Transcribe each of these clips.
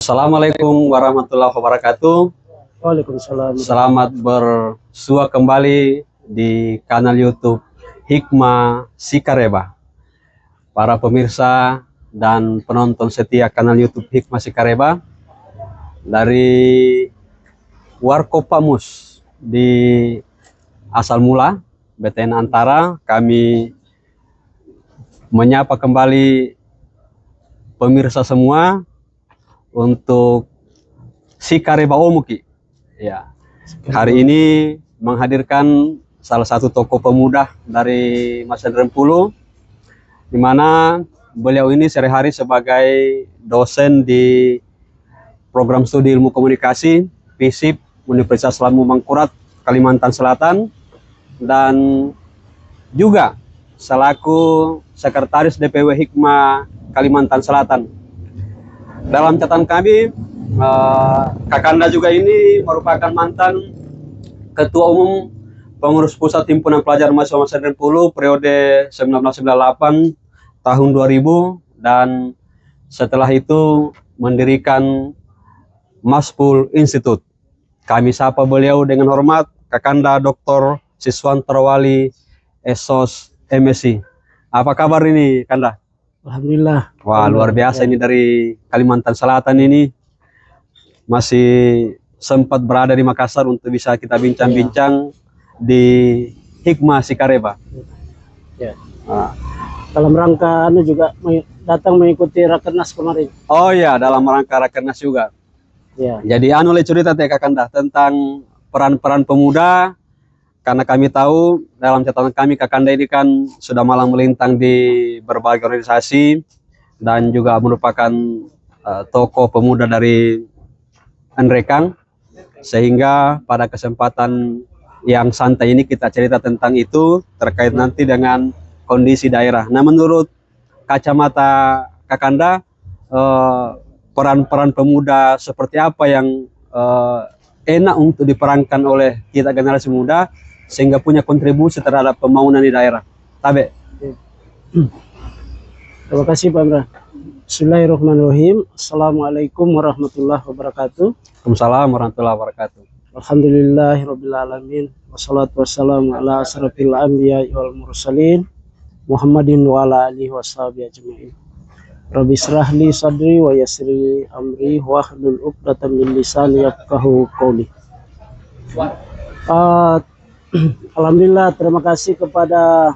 Assalamualaikum warahmatullahi wabarakatuh. Waalaikumsalam. Selamat bersua kembali di kanal YouTube Hikmah Sikareba. Para pemirsa dan penonton setia kanal YouTube Hikmah Sikareba dari Warkopamus di asal mula BTN Antara, kami menyapa kembali pemirsa semua untuk Sikareba Omuki. Ya, hari ini menghadirkan salah satu tokoh pemuda dari Masyarakat Rempulu, di mana beliau ini sehari-hari sebagai dosen di program studi ilmu komunikasi FISIP Universitas Lamu Mangkurat, Kalimantan Selatan, dan juga selaku sekretaris DPW Hikmah Kalimantan Selatan. Dalam catatan kami, Kakanda juga ini merupakan mantan Ketua Umum Pengurus Pusat Himpunan Pelajar Mahasiswa Masyarakat Rempulu periode 1998 tahun 2000, dan setelah itu mendirikan Maspul Institute. Kami sapa beliau dengan hormat Kakanda Dr. Siswanto Wali SOS MSc. Apa kabar ini, Kanda? Alhamdulillah. Wah, luar biasa ini dari Kalimantan Selatan ini. Masih sempat berada di Makassar untuk bisa kita bincang-bincang di Hikmah Sikareba. Ya. Dalam rangka juga datang mengikuti Rakernas kemarin. Oh ya, dalam rangka Rakernas juga. Ya. Jadi oleh cerita Kakanda tentang peran-peran pemuda, karena kami tahu dalam catatan kami Kakanda ini kan sudah malang melintang di berbagai organisasi dan juga merupakan tokoh pemuda dari Nrekang, sehingga pada kesempatan yang santai ini kita cerita tentang itu terkait nanti dengan kondisi daerah. Nah, menurut kacamata Kakanda, peran-peran pemuda seperti apa yang enak untuk diperankan oleh kita generasi muda sehingga punya kontribusi terhadap pembangunan di daerah? Tabe. Terima kasih Pak Imran. Bismillahirrahmanirrahim. Assalamualaikum warahmatullahi wabarakatuh. Waalaikumsalam warahmatullahi wabarakatuh. Alhamdulillahirabbil alamin. Wassalatu wassalamu ala asrofil anbiya wal mursalin Muhammadin wa ala alihi washabihi ajmain. Rabbi shrah li sadri wa yassir li amri wahlul 'uqdatam min lisani yafqahu qawli. Alhamdulillah, terima kasih kepada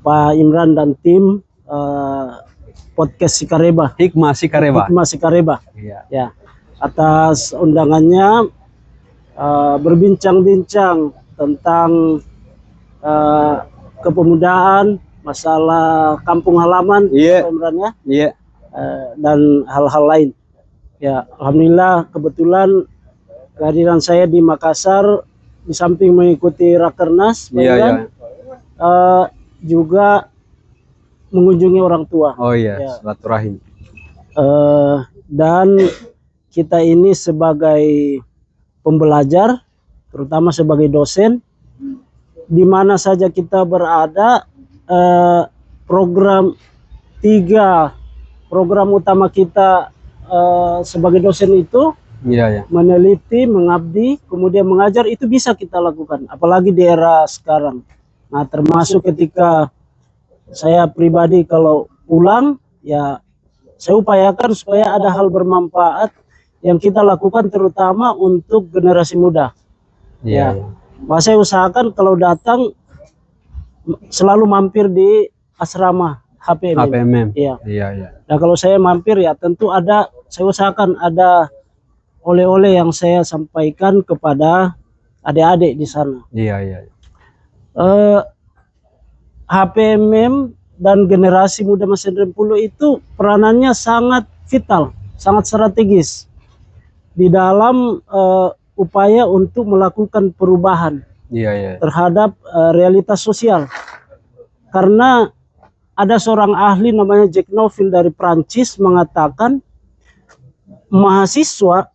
Pak Imran dan tim podcast Sikareba, Hikmah Sikareba. Hikmah Sikareba. Iya. Ya, atas undangannya berbincang-bincang tentang kepemudaan, masalah kampung halaman, Pak Imran ya. Iya. Dan hal-hal lain. Ya, alhamdulillah kebetulan kehadiran saya di Makassar di samping mengikuti Rakernas, juga mengunjungi orang tua. Oh iya, silaturahim. Dan kita ini sebagai pembelajar, terutama sebagai dosen, di mana saja kita berada, tiga program utama kita sebagai dosen itu meneliti, mengabdi, kemudian mengajar, itu bisa kita lakukan, apalagi di era sekarang. Nah, termasuk ketika saya pribadi kalau pulang, ya saya upayakan supaya ada hal bermanfaat yang kita lakukan terutama untuk generasi muda. Saya usahakan kalau datang selalu mampir di asrama HPMM. Nah, kalau saya mampir ya tentu saya usahakan ada oleh-oleh yang saya sampaikan kepada adik-adik di sana. HPMM dan generasi muda Masyarakat Rempulu itu peranannya sangat vital, sangat strategis di dalam upaya untuk melakukan perubahan terhadap realitas sosial. Karena ada seorang ahli namanya Jack Noville dari Prancis mengatakan mahasiswa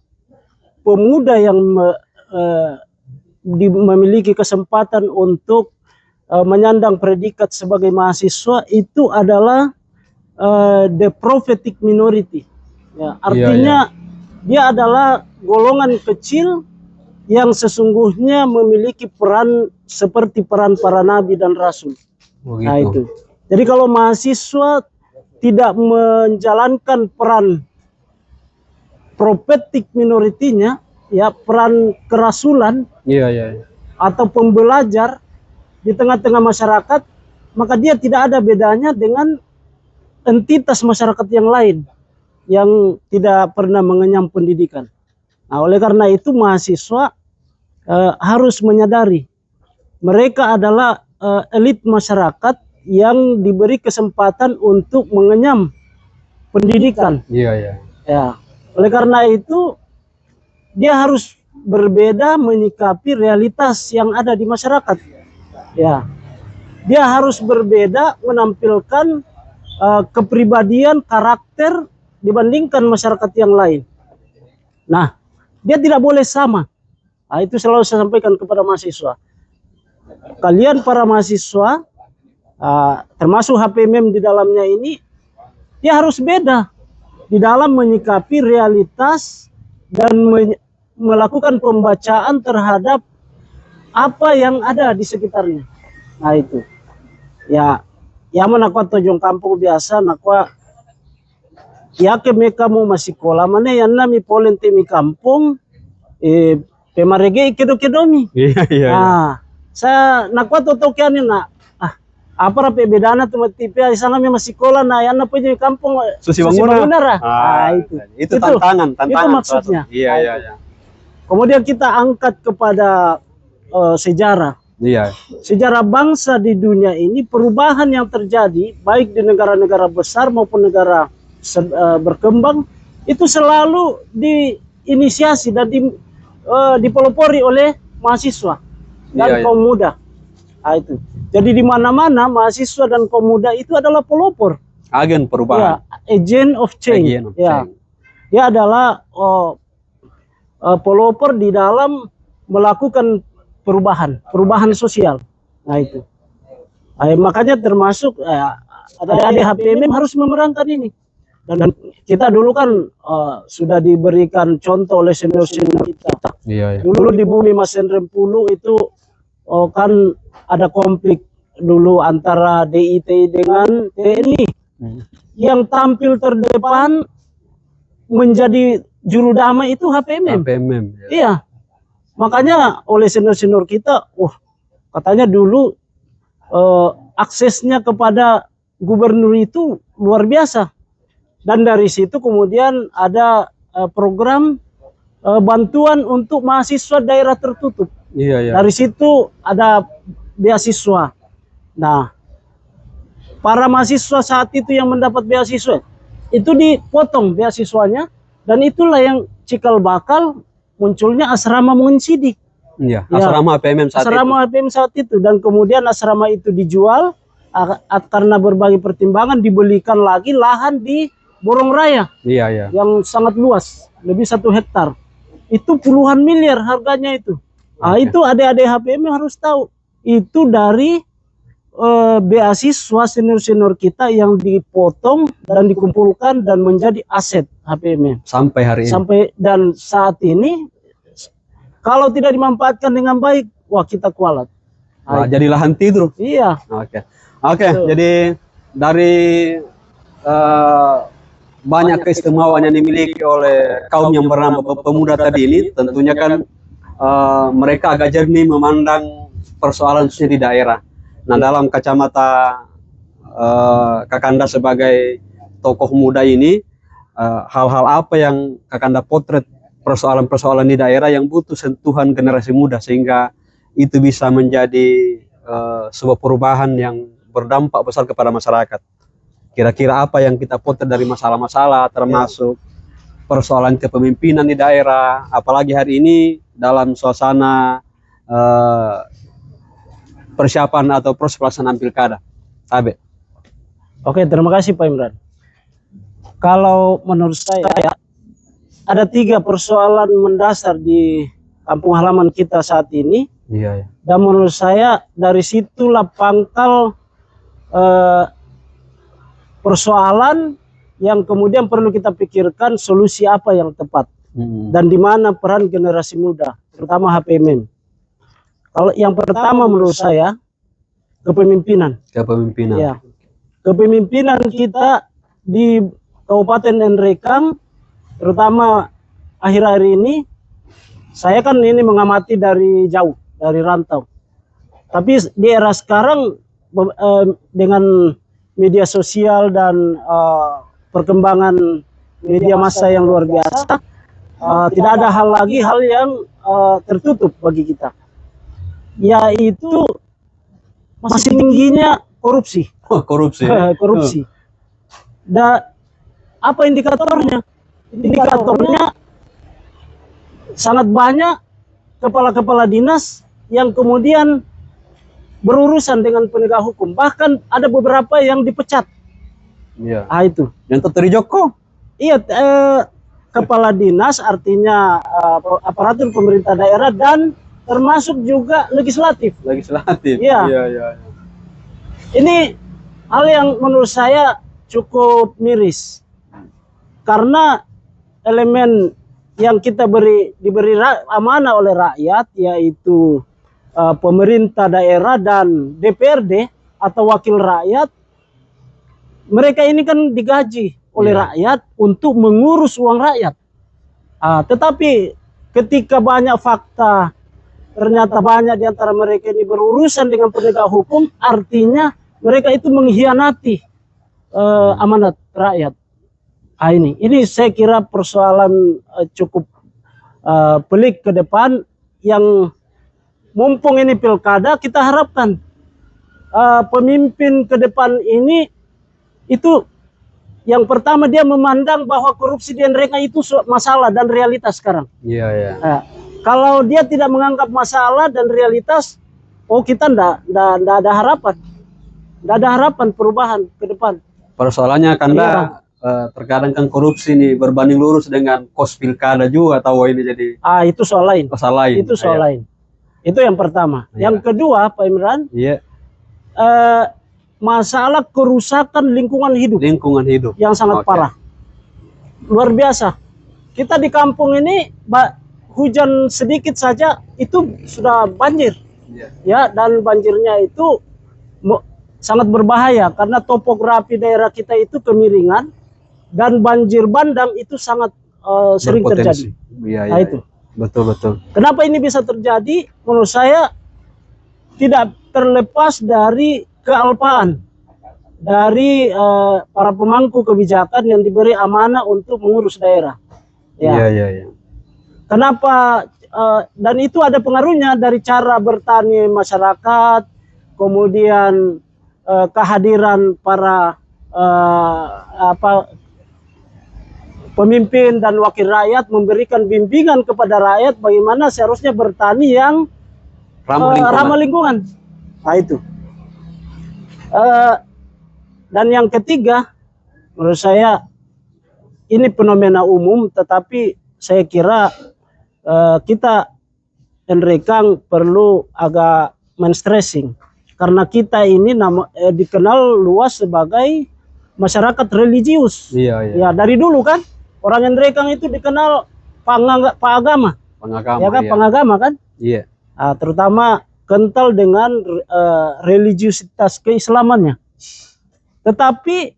pemuda yang memiliki kesempatan untuk menyandang predikat sebagai mahasiswa itu adalah the prophetic minority. Ya, artinya dia adalah golongan kecil yang sesungguhnya memiliki peran seperti peran para nabi dan rasul. Nah itu. Jadi kalau mahasiswa tidak menjalankan peran prophetic minoritinya, ya peran kerasulan, atau pembelajar di tengah-tengah masyarakat, maka dia tidak ada bedanya dengan entitas masyarakat yang lain yang tidak pernah mengenyam pendidikan. Nah, oleh karena itu mahasiswa harus menyadari mereka adalah elit masyarakat yang diberi kesempatan untuk mengenyam pendidikan. Ya, oleh karena itu dia harus berbeda menyikapi realitas yang ada di masyarakat. Ya, dia harus berbeda menampilkan kepribadian, karakter dibandingkan masyarakat yang lain. Nah, dia tidak boleh sama. Nah, itu selalu saya sampaikan kepada mahasiswa. Kalian para mahasiswa, termasuk HPMM di dalamnya ini, dia harus beda di dalam menyikapi realitas dan melakukan pembacaan terhadap apa yang ada di sekitarnya. Nah itu. Ya, yang nakwa tojong kampung biasa nakwa ya ke kamu masih kola mana yang nami polen temi kampung pemarege kedo-kedomi. Saya nakwa totokian na apa rapi bedana tuh tipe sana masih kola na yang apa jadi kampung susi bangunan. Itu tantangan itu maksudnya. Iya. Kemudian kita angkat kepada sejarah. Sejarah bangsa di dunia ini, perubahan yang terjadi baik di negara-negara besar maupun negara berkembang itu selalu diinisiasi dan dipelopori oleh mahasiswa dan kaum muda. Nah, itu. Jadi di mana-mana mahasiswa dan kaum muda itu adalah pelopor, agen perubahan. Agent of change. Dia adalah pelopor di dalam melakukan perubahan sosial. Nah itu. Makanya termasuk ada HPMM harus memerankan ini. Dan kita dulu kan sudah diberikan contoh oleh senior-senior kita. Dulu di bumi Mas Rempulu itu kan ada konflik dulu antara DIT dengan TNI. Yang tampil terdepan menjadi juru damai itu HPMM. Iya. Makanya oleh senior-senior kita, katanya dulu aksesnya kepada gubernur itu luar biasa. Dan dari situ kemudian ada program bantuan untuk mahasiswa daerah tertutup. Dari situ ada beasiswa. Nah, para mahasiswa saat itu yang mendapat beasiswa itu dipotong beasiswanya, dan itulah yang cikal bakal munculnya asrama Munsidik. Asrama HPM saat itu. Dan kemudian asrama itu dijual karena berbagai pertimbangan, dibelikan lagi lahan di Borong Raya. Yang sangat luas, lebih 1 hektar. Itu puluhan miliar harganya itu. Itu adik-adik HPM harus tahu. Itu dari beasiswa senior-senior kita yang dipotong dan dikumpulkan dan menjadi aset HPM sampai hari ini. Dan saat ini kalau tidak dimanfaatkan dengan baik, kita kualat. Jadi lahan tidur. Iya. Oke. Jadi dari banyak keistimewaan yang dimiliki oleh kaum yang bernama pemuda tadi ini, tentunya kan mereka agak jernih memandang persoalan khususnya di daerah. Nah, dalam kacamata Kakanda sebagai tokoh muda ini, hal-hal apa yang Kakanda potret persoalan-persoalan di daerah yang butuh sentuhan generasi muda sehingga itu bisa menjadi sebuah perubahan yang berdampak besar kepada masyarakat. Kira-kira apa yang kita potret dari masalah-masalah termasuk persoalan kepemimpinan di daerah, apalagi hari ini dalam suasana persiapan atau proses pelaksanaan pilkada. Oke, terima kasih Pak Imran. Kalau menurut saya ada 3 persoalan mendasar di kampung halaman kita saat ini. Dan menurut saya dari situlah pangkal persoalan yang kemudian perlu kita pikirkan solusi apa yang tepat dan di mana peran generasi muda, terutama HPMN. Kalau yang pertama menurut saya kepemimpinan. Kepemimpinan. Ya, kepemimpinan kita di Kabupaten Nrekang, terutama akhir-akhir ini, saya kan ini mengamati dari jauh, dari rantau. Tapi di era sekarang dengan media sosial dan perkembangan media massa yang luar biasa, tidak ada hal yang tertutup bagi kita, yaitu masih tingginya korupsi. Korupsi. Dan apa indikatornya? Indikatornya sangat banyak kepala-kepala dinas yang kemudian berurusan dengan penegak hukum. Bahkan ada beberapa yang dipecat. Iya. Itu. Yang terjadi Joko. Iya, kepala dinas artinya aparatur pemerintah daerah dan termasuk juga legislatif. Iya. Iya. Ini hal yang menurut saya cukup miris. Karena elemen yang kita diberi amanah oleh rakyat, yaitu pemerintah daerah dan DPRD atau wakil rakyat, mereka ini kan digaji oleh rakyat untuk mengurus uang rakyat. Tetapi ketika banyak fakta, ternyata banyak di antara mereka ini berurusan dengan penegak hukum, artinya mereka itu mengkhianati amanat rakyat. Ini saya kira persoalan cukup pelik ke depan yang mumpung ini pilkada, kita harapkan pemimpin ke depan ini itu yang pertama dia memandang bahwa korupsi di Nrekang itu masalah dan realitas sekarang. Iya. Kalau dia tidak menganggap masalah dan realitas, kita ndak ada harapan. Ndak ada harapan perubahan ke depan. Persoalannya karena terkadang kan korupsi ini berbanding lurus dengan kos pilkada juga, tahu ini jadi. Itu soal lain. Itu soal lain. Itu yang pertama. Yang kedua, Pak Imran. Iya. Masalah kerusakan lingkungan hidup. Yang sangat parah. Luar biasa. Kita di kampung ini hujan sedikit saja itu sudah banjir. Ya, dan banjirnya itu sangat berbahaya karena topografi daerah kita itu kemiringan dan banjir bandang itu sangat sering terjadi. Itu. Betul. Kenapa ini bisa terjadi? Menurut saya tidak terlepas dari kealpaan dari para pemangku kebijakan yang diberi amanah untuk mengurus daerah. Iya. Kenapa? Dan itu ada pengaruhnya dari cara bertani masyarakat, kemudian kehadiran para pemimpin dan wakil rakyat memberikan bimbingan kepada rakyat bagaimana seharusnya bertani yang ramah lingkungan. Itu. Dan yang ketiga, menurut saya ini fenomena umum, tetapi saya kira kita Nrekang perlu agak men-stressing karena kita ini dikenal luas sebagai masyarakat religius. Iya. Ya, dari dulu kan orang Nrekang itu dikenal pengagama. Pengagama kan? Iya. Terutama kental dengan religiusitas keislamannya. Tetapi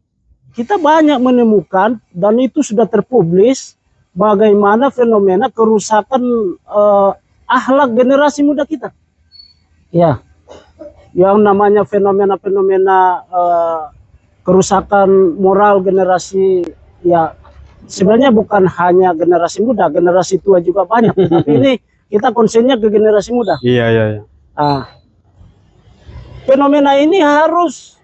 kita banyak menemukan dan itu sudah terpublis bagaimana fenomena kerusakan akhlak generasi muda kita. Ya, yang namanya fenomena kerusakan moral generasi, ya sebenarnya bukan hanya generasi muda, generasi tua juga banyak. Tapi ini kita konsennya ke generasi muda. Iya. Fenomena ini harus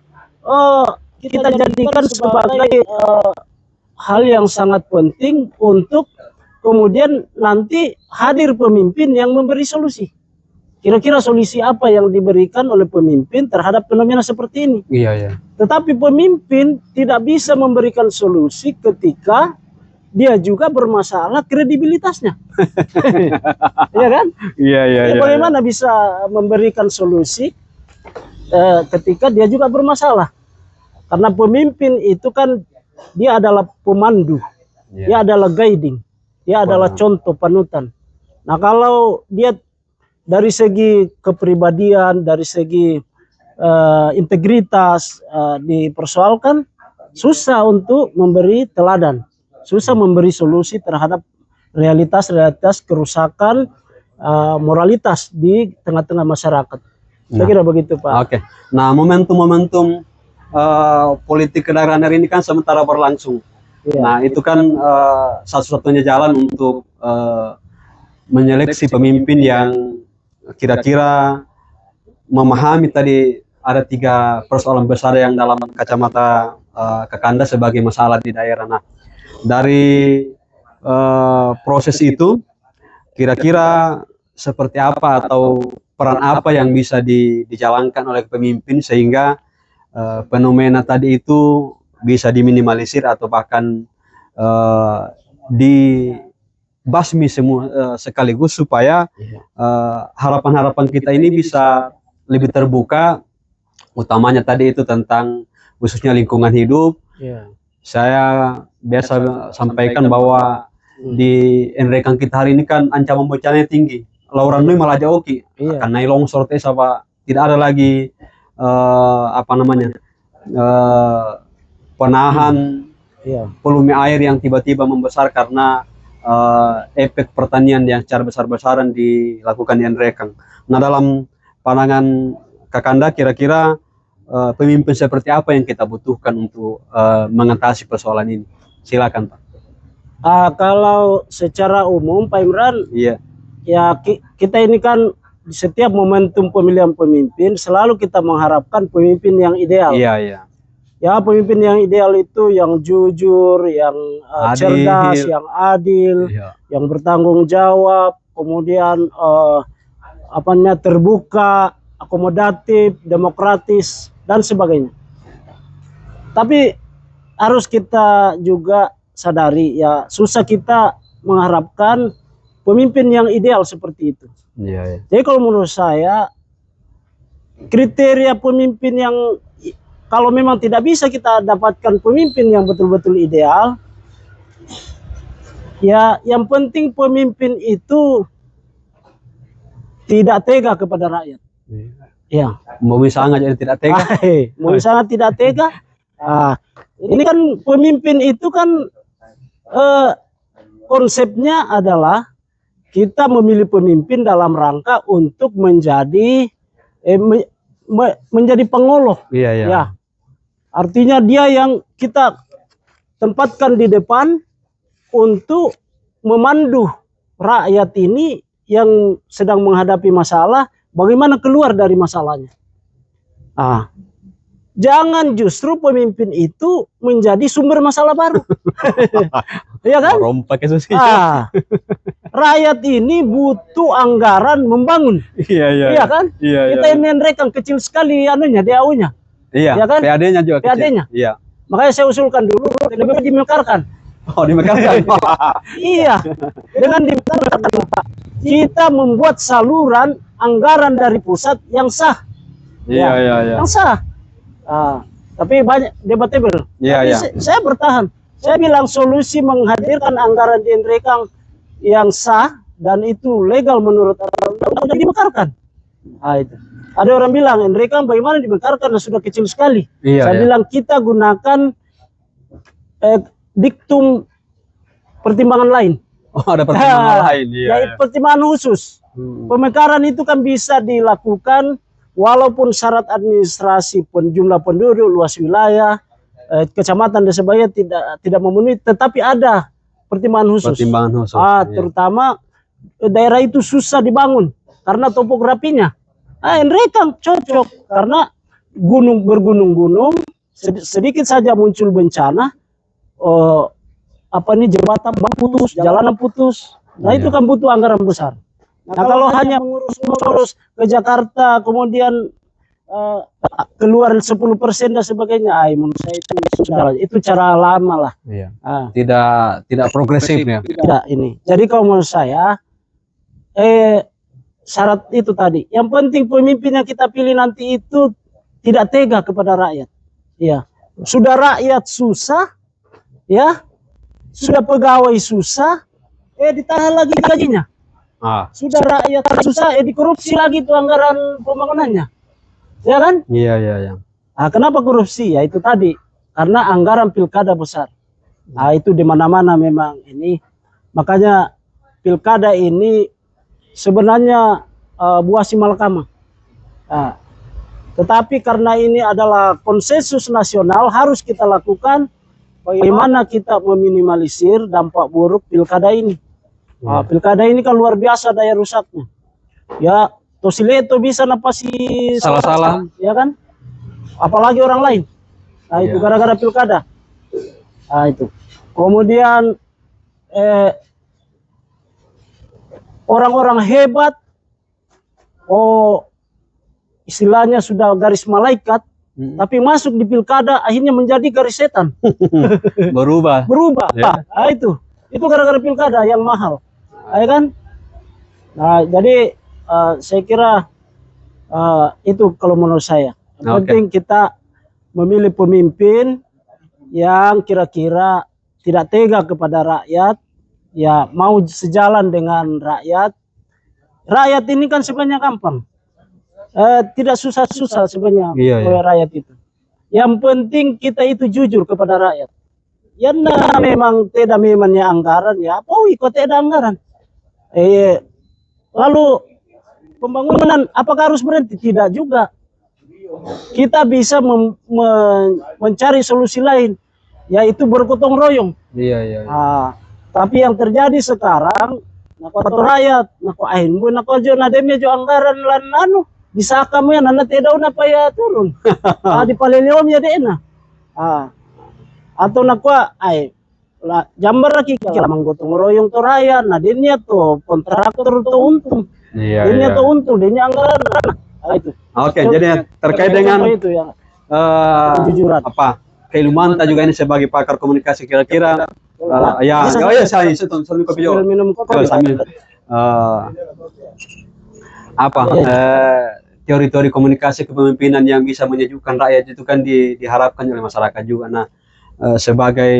kita jadikan sebagai hal yang sangat penting untuk kemudian nanti hadir pemimpin yang memberi solusi. Kira-kira solusi apa yang diberikan oleh pemimpin terhadap fenomena seperti ini? Iya. Tetapi pemimpin tidak bisa memberikan solusi ketika dia juga bermasalah kredibilitasnya. Iya kan? Iya. Bagaimana bisa memberikan solusi ketika dia juga bermasalah? Karena pemimpin itu kan dia adalah pemandu, dia adalah guiding, dia adalah contoh panutan. Nah, kalau dia dari segi kepribadian, dari segi integritas dipersoalkan, susah untuk memberi teladan, susah memberi solusi terhadap realitas kerusakan moralitas di tengah-tengah masyarakat. Saya kira begitu, Pak. Oke. Nah, momentum-momentum politik kedaerahan ini kan sementara berlangsung. Nah, itu kan satu-satunya jalan untuk menyeleksi pemimpin yang kira-kira memahami tadi ada 3 persoalan besar yang dalam kacamata Kakanda sebagai masalah di daerah. Nah, dari proses itu kira-kira seperti apa atau peran apa yang bisa dijalankan oleh pemimpin sehingga fenomena tadi itu bisa diminimalisir atau bahkan dibasmi semua sekaligus supaya harapan-harapan kita ini bisa lebih terbuka, utamanya tadi itu tentang khususnya lingkungan hidup. Saya biasa sampaikan bahwa di Enrekang kita hari ini kan ancaman bencananya tinggi. Lauran ini malah jauh karena longsor apa tidak ada lagi apa namanya penahan volume air yang tiba-tiba membesar karena efek pertanian yang secara besar-besaran dilakukan di Enrekang. Nah, dalam pandangan Kakanda kira-kira pemimpin seperti apa yang kita butuhkan untuk mengatasi persoalan ini? Silakan, Pak. Kalau secara umum, Pak Imran, ya kita ini kan di setiap momentum pemilihan pemimpin selalu kita mengharapkan pemimpin yang ideal. Ya, pemimpin yang ideal itu yang jujur, yang cerdas, yang adil, yang bertanggung jawab, kemudian terbuka, akomodatif, demokratis, dan sebagainya. Tapi harus kita juga sadari, ya susah kita mengharapkan pemimpin yang ideal seperti itu. Jadi kalau menurut saya, kriteria pemimpin yang kalau memang tidak bisa kita dapatkan pemimpin yang betul-betul ideal, ya yang penting pemimpin itu tidak tega kepada rakyat. Mau sangat jadi tidak tega. Mau sangat tidak tega. Ini kan pemimpin itu kan konsepnya adalah kita memilih pemimpin dalam rangka untuk menjadi menjadi pengoloh. Ya. Artinya dia yang kita tempatkan di depan untuk memandu rakyat ini yang sedang menghadapi masalah, bagaimana keluar dari masalahnya. Jangan justru pemimpin itu menjadi sumber masalah baru. Iya kan? Rakyat ini butuh anggaran membangun. Iya kan? Kita ini Enrekang kecil sekali anunya, DAU-nya. Iya kan? PAD-nya juga kecil. Makanya saya usulkan dulu lebih dimekarkan. Dimekarkan. Iya. Dengan dimekarkan, Pak, kita membuat saluran anggaran dari pusat yang sah. Yang sah. Tapi banyak debatable. Saya bertahan. Saya bilang solusi menghadirkan anggaran di Enrekang yang sah dan itu legal menurut undang-undang dimekarkan. Itu. Ada orang bilang Enrekang bagaimana dimekarkan, sudah kecil sekali. Saya bilang kita gunakan diktum pertimbangan lain. Ada pertimbangan lain. Pertimbangan khusus. Pemekaran itu kan bisa dilakukan walaupun syarat administrasi jumlah penduduk, luas wilayah, kecamatan dan sebagainya tidak memenuhi, tetapi ada pertimbangan khusus. Terutama daerah itu susah dibangun karena topografinya. Enrekang cocok karena bergunung-gunung, sedikit saja muncul bencana, jembatan putus, jalanan putus. Nah, itu kan butuh anggaran besar. Nah, kalau hanya mengurus ke Jakarta, kemudian keluar 10% dan sebagainya, menurut saya itu cara lama lah. Tidak progresif ya. Tidak ini. Jadi kalau menurut saya, syarat itu tadi. Yang penting pemimpin yang kita pilih nanti itu tidak tega kepada rakyat. Sudah rakyat susah, ya sudah pegawai susah, ditahan lagi gajinya. Sudah rakyat susah, dikorupsi lagi tuh anggaran pembangunannya, ya kan? Iya, iya, iya. Nah, kenapa korupsi? Ya itu tadi, karena anggaran pilkada besar. Nah, itu di mana-mana memang ini. Makanya pilkada ini sebenarnya buah si malakama. Nah, tetapi karena ini adalah konsensus nasional, harus kita lakukan bagaimana kita meminimalisir dampak buruk pilkada ini. Nah, pilkada ini kan luar biasa daya rusaknya. Ya, Tosileto bisa napasi salah-salah, ya kan? Apalagi orang lain. Nah, itu gara-gara pilkada. Nah, itu. Kemudian orang-orang hebat, istilahnya sudah garis malaikat, tapi masuk di pilkada akhirnya menjadi garis setan. Berubah. Ya. Nah, itu gara-gara pilkada yang mahal, ya kan? Nah, jadi saya kira itu kalau menurut saya. Yang penting kita memilih pemimpin yang kira-kira tidak tega kepada rakyat, ya mau sejalan dengan rakyat. Rakyat ini kan sebenarnya gampang. Tidak susah-susah sebenarnya oleh rakyat itu. Yang penting kita itu jujur kepada rakyat. Ya nah, memang tidak memangnya anggaran ya, kok tidak anggaran. Lalu pembangunan apakah harus berhenti? Tidak juga. Kita bisa mencari solusi lain, yaitu bergotong royong. Tapi yang terjadi sekarang, naku rakyat, naku ahin bu, naku aja nademnya jo anggaran lan anu. Bisa kamu ya nana tidak apa ya turun. Di paliliom ya dena. Atau nakwa jambar lagi kira menggotong royong to raya, nah dia tuh kontraktor tuh untung. Dia tuh untung, dia anggaran. Itu. Oke, jadi terkait dengan itu ya. Kejujuran. Apa? Keilmuan juga ini sebagai pakar komunikasi kira-kira saya sambil kopi sambil teori-teori komunikasi kepemimpinan yang bisa menyejukkan rakyat itu kan diharapkan oleh masyarakat juga. Nah, sebagai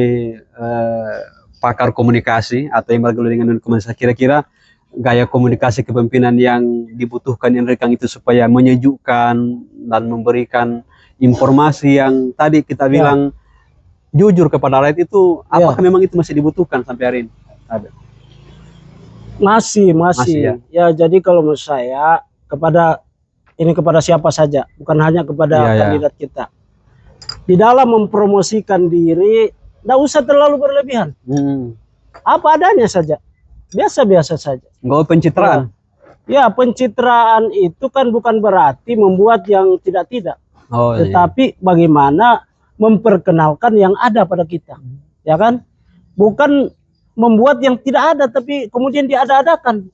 pakar komunikasi atau yang bergelut dengan komunikasi, kira-kira gaya komunikasi kepemimpinan yang dibutuhkan Enrekang itu supaya menyejukkan dan memberikan informasi yang tadi kita bilang jujur kepada rakyat itu, apakah memang itu masih dibutuhkan sampai hari ini? Ada. Masih ya. Jadi kalau menurut saya kepada siapa saja, bukan hanya kepada kandidat kita. Di dalam mempromosikan diri, tidak usah terlalu berlebihan. Apa adanya saja, biasa-biasa saja. Nggak pencitraan. Ya, pencitraan itu kan bukan berarti membuat yang tidak-tidak. Tetapi bagaimana memperkenalkan yang ada pada kita, ya kan? Bukan membuat yang tidak ada, tapi kemudian diada-adakan.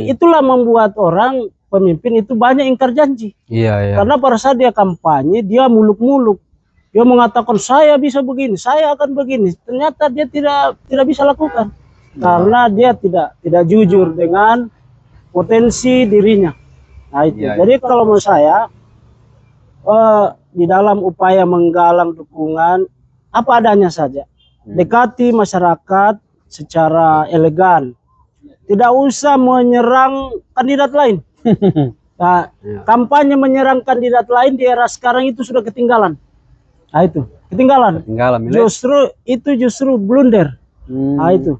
Itulah membuat orang pemimpin itu banyak ingkar janji. Karena pada saat dia kampanye, dia muluk-muluk. Dia mengatakan saya bisa begini, saya akan begini. Ternyata dia tidak bisa lakukan. Karena dia tidak jujur dengan potensi dirinya. Nah itu. Jadi kalau menurut saya di dalam upaya menggalang dukungan apa adanya saja, dekati masyarakat secara elegan, tidak usah menyerang kandidat lain. Nah, kampanye menyerang kandidat lain di era sekarang itu sudah ketinggalan. Nah itu ketinggalan. Justru blunder. Nah itu.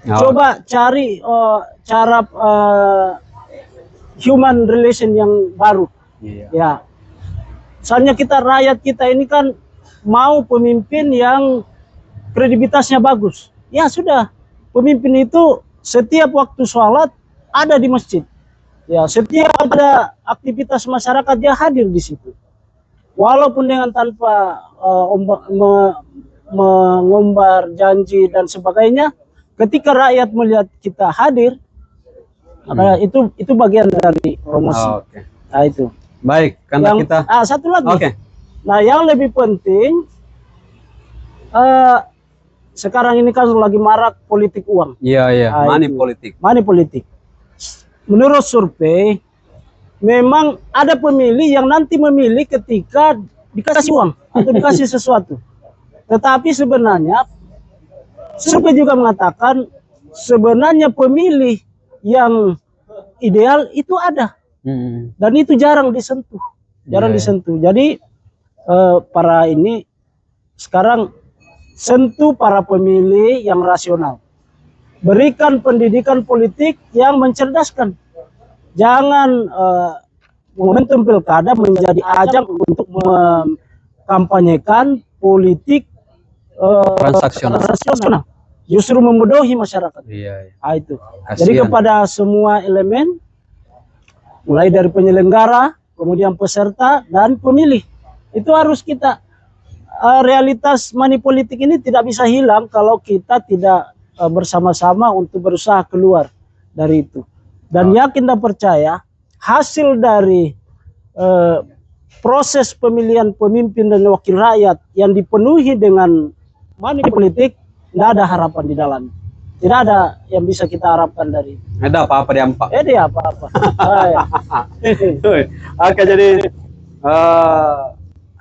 Coba cari cara human relation yang baru. Ya. Soalnya rakyat kita ini kan mau pemimpin yang kredibilitasnya bagus. Ya sudah, pemimpin itu setiap waktu sholat ada di masjid. Ya, setiap ada aktivitas masyarakat dia hadir di situ. Walaupun dengan tanpa mengumbar janji dan sebagainya, ketika rakyat melihat kita hadir, maka itu bagian dari promosi. Nah itu. Baik, karena kita satu lagi. Nah, yang lebih penting sekarang ini kan lagi marak politik uang. Money politik. Menurut survei, memang ada pemilih yang nanti memilih ketika dikasih uang atau dikasih sesuatu. Tetapi sebenarnya survei juga mengatakan sebenarnya pemilih yang ideal itu ada, dan itu jarang disentuh, disentuh. Jadi para ini sekarang sentuh para pemilih yang rasional, berikan pendidikan politik yang mencerdaskan. Jangan momentum pilkada menjadi ajang untuk mengkampanyekan politik transaksional, justru membodohi masyarakat. Nah, itu. Jadi kepada semua elemen, mulai dari penyelenggara, kemudian peserta dan pemilih, itu harus kita realitas money politik ini tidak bisa hilang kalau kita tidak bersama-sama untuk berusaha keluar dari itu. Dan yakin dan percaya hasil dari proses pemilihan pemimpin dan wakil rakyat yang dipenuhi dengan money politik, tidak ada harapan di dalam. Tidak ada yang bisa kita harapkan dari. Ada apa-apa di Ampak? Ada apa-apa. Oke, jadi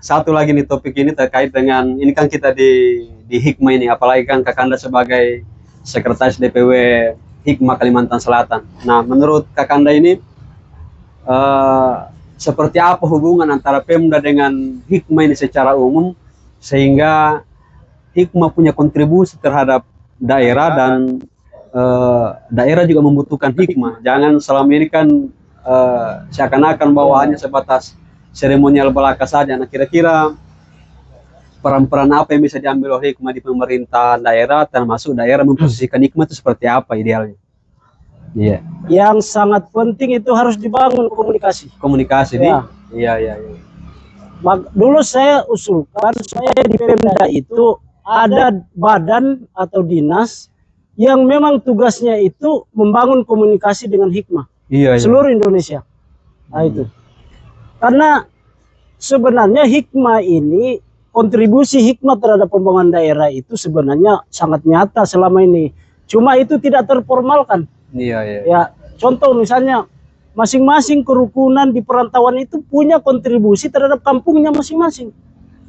satu lagi nih topik ini terkait dengan ini kan kita di Hikmah ini, apalagi kan Kakanda sebagai sekretaris DPW Hikmah Kalimantan Selatan. Nah, menurut Kakanda ini seperti apa hubungan antara Pemda dengan Hikmah ini secara umum sehingga Hikmah punya kontribusi terhadap daerah dan daerah juga membutuhkan Hikmah. Jangan selama ini kan seakan-akan bawaannya sebatas seremonial belaka saja. Nah, kira-kira peran-peran apa yang bisa diambil oleh Hikmah di pemerintahan daerah, termasuk daerah memposisikan Hikmah itu seperti apa idealnya? Iya. Yang sangat penting itu harus dibangun komunikasi. Komunikasi ya. Iya. Dulu saya usulkan supaya di Pemda itu ada badan atau dinas yang memang tugasnya itu membangun komunikasi dengan Hikmah. Iya. Seluruh Indonesia. Nah, itu. Karena sebenarnya Hikmah ini, kontribusi Hikmah terhadap pembangunan daerah itu sebenarnya sangat nyata selama ini. Cuma itu tidak terformalkan. Iya. Ya, contoh misalnya masing-masing kerukunan di perantauan itu punya kontribusi terhadap kampungnya masing-masing.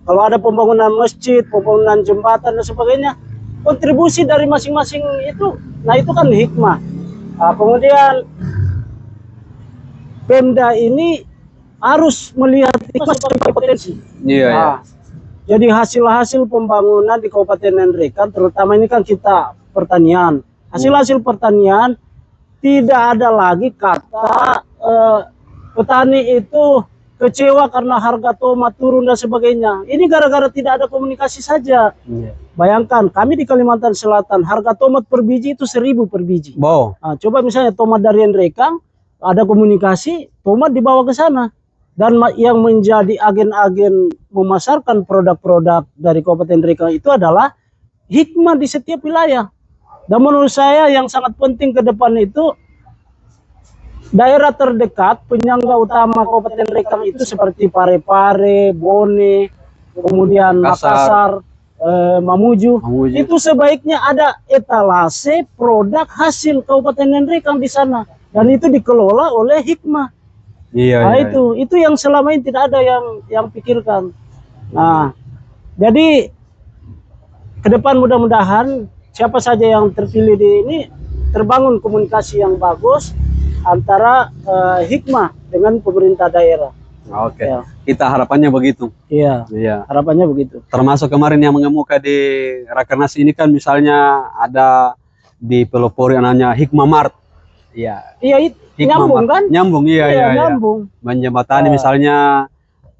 Kalau ada pembangunan masjid, pembangunan jembatan dan sebagainya, kontribusi dari masing-masing itu, nah itu kan Hikmah. Nah, kemudian Pemda ini harus melihat Hikmah sebagai potensi. Iya. Jadi hasil-hasil pembangunan di Kabupaten Ngendrekan, terutama ini kan kita pertanian. Hasil-hasil pertanian tidak ada lagi kata petani itu kecewa karena harga tomat turun dan sebagainya. Ini gara-gara tidak ada komunikasi saja. Bayangkan kami di Kalimantan Selatan harga tomat per biji itu 1.000 per biji. Wow. Nah, coba misalnya tomat dari Ngendrekan, ada komunikasi, tomat dibawa ke sana. Dan yang menjadi agen-agen memasarkan produk-produk dari Kabupaten Ngendrekan itu adalah Hikmah di setiap wilayah. Dan menurut saya yang sangat penting ke depan itu daerah terdekat penyangga utama Kabupaten Ngendrekan itu seperti Parepare, Bone, kemudian Makassar, Mamuju. Itu sebaiknya ada etalase produk hasil Kabupaten Ngendrekan di sana, dan itu dikelola oleh Hikmah. Nah, itu yang selama ini tidak ada yang pikirkan. Nah, jadi ke depan mudah-mudahan siapa saja yang terpilih di ini terbangun komunikasi yang bagus antara Hikmah dengan pemerintah daerah. Oke. Ya. Kita harapannya begitu. Iya. Harapannya begitu. Termasuk kemarin yang mengemuka di Rakernas ini kan misalnya ada di pelopor yang namanya Hikmah Mart. Iya. Iya, nyambung kan? Nyambung, iya. Nyambung. Menjembatani misalnya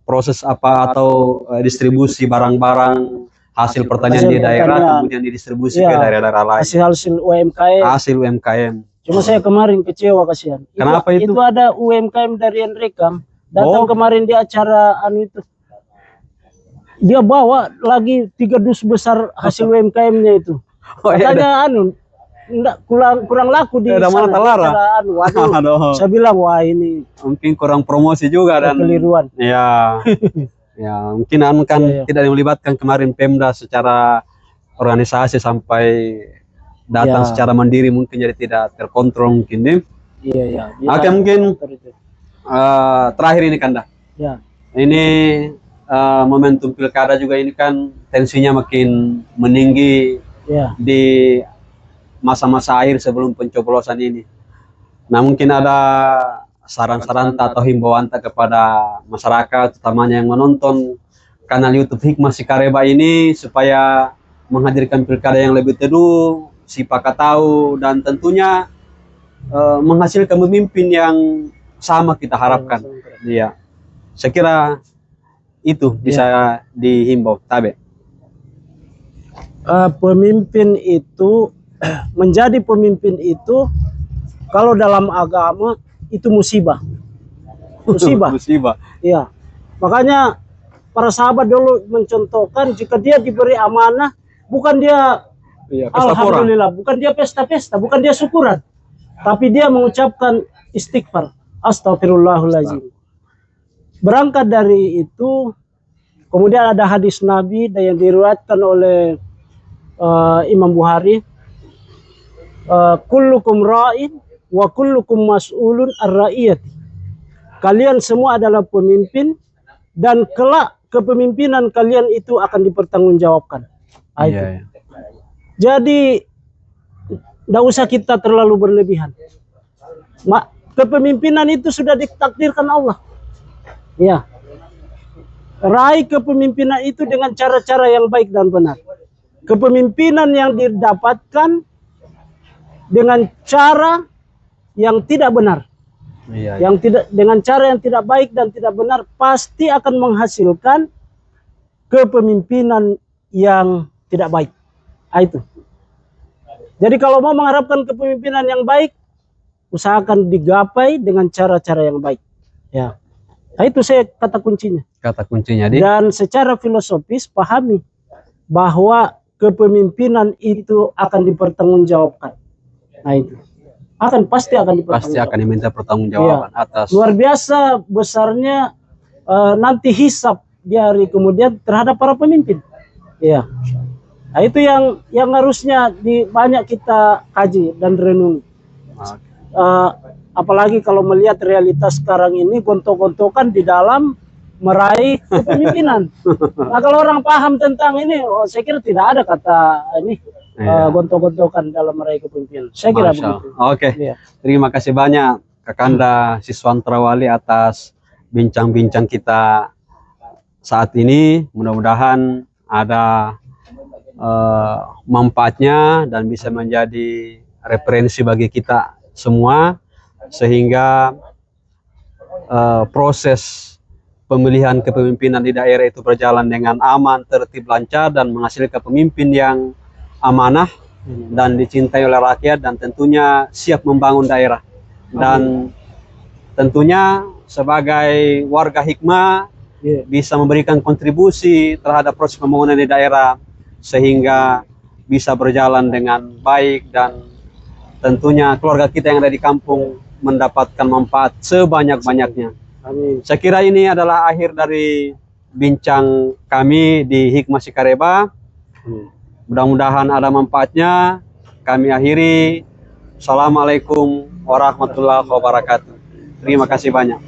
proses apa atau distribusi barang-barang hasil pertanian di daerah kemudian didistribusi ke daerah-daerah lain. Hasil UMKM. Hasil UMKM. Cuma saya kemarin kecewa kasihan. Kenapa itu? Itu ada UMKM dari Ngendrekan datang kemarin di acara itu. Dia bawa lagi 3 dus besar hasil UMKM-nya itu. Katanya enggak kurang laku di sana. Waduh, saya bilang wah ini mungkin kurang promosi juga dan kekeliruan. Iya. Ya, mungkin kan tidak melibatkan kemarin Pemda secara organisasi sampai datang secara mandiri, mungkin jadi tidak terkontrol mungkin nih. Iya. Oke, mungkin terakhir ini Kanda. Ya. Ini momentum pilkada juga ini kan tensinya makin meninggi di masa-masa akhir sebelum pencoblosan ini. Nah, mungkin ada saran-saran atau himbauan kepada masyarakat, utamanya yang menonton kanal YouTube Hikmah Sikareba ini, supaya menghadirkan pilkada yang lebih teduh, siapa tahu, dan tentunya menghasilkan pemimpin yang sama kita harapkan. Iya, saya kira itu bisa dihimbau, Tabe. Pemimpin itu menjadi pemimpin itu kalau dalam agama itu musibah. Musibah. Iya. Makanya para sahabat dulu mencontohkan, jika dia diberi amanah, bukan dia alhamdulillah, bukan dia pesta-pesta, bukan dia syukuran, tapi dia mengucapkan istighfar, astagfirullahaladzim. Berangkat dari itu, kemudian ada hadis Nabi yang diriwayatkan oleh Imam Bukhari, kullukum ra'in wa kullukum mas'ulun ar-ra'iyati. Kalian semua adalah pemimpin, dan kelak kepemimpinan kalian itu akan dipertanggungjawabkan. Jadi tidak usah kita terlalu berlebihan. Kepemimpinan itu sudah ditakdirkan Allah. Ya, raih kepemimpinan itu dengan cara-cara yang baik dan benar. Kepemimpinan yang didapatkan dengan cara yang tidak benar, yang tidak, dengan cara yang tidak baik dan tidak benar, pasti akan menghasilkan kepemimpinan yang tidak baik. Itu. Jadi kalau mau mengharapkan kepemimpinan yang baik, usahakan digapai dengan cara-cara yang baik. Ya, itu saya kata kuncinya. Kata kuncinya. Dan secara filosofis pahami bahwa kepemimpinan itu akan dipertanggungjawabkan. Nah, itu pasti akan dipertanggungjawabkan. Pasti akan diminta pertanggungjawaban atas. Luar biasa besarnya nanti hisab di hari kemudian terhadap para pemimpin. Ya, nah, itu yang harusnya banyak kita kaji dan renungi. Apalagi kalau melihat realitas sekarang ini, gontok-gontokan di dalam meraih kepemimpinan. Nah, kalau orang paham tentang ini, saya kira tidak ada kata ini gontok-gontokan dalam meraih kepemimpinan. Saya kira begitu. Oke. Terima kasih banyak Kakanda Siswantra Wali atas bincang-bincang kita saat ini. Mudah-mudahan ada manfaatnya dan bisa menjadi referensi bagi kita semua, sehingga proses pemilihan kepemimpinan di daerah itu berjalan dengan aman, tertib, lancar, dan menghasilkan pemimpin yang amanah dan dicintai oleh rakyat, dan tentunya siap membangun daerah. Dan tentunya sebagai warga Hikmah bisa memberikan kontribusi terhadap proses pembangunan di daerah, sehingga bisa berjalan dengan baik, dan tentunya keluarga kita yang ada di kampung mendapatkan manfaat sebanyak-banyaknya. Amin. Saya kira ini adalah akhir dari bincang kami di Hikmah Sikareba. Mudah-mudahan ada manfaatnya. Kami akhiri. Assalamualaikum warahmatullahi wabarakatuh. Terima kasih banyak.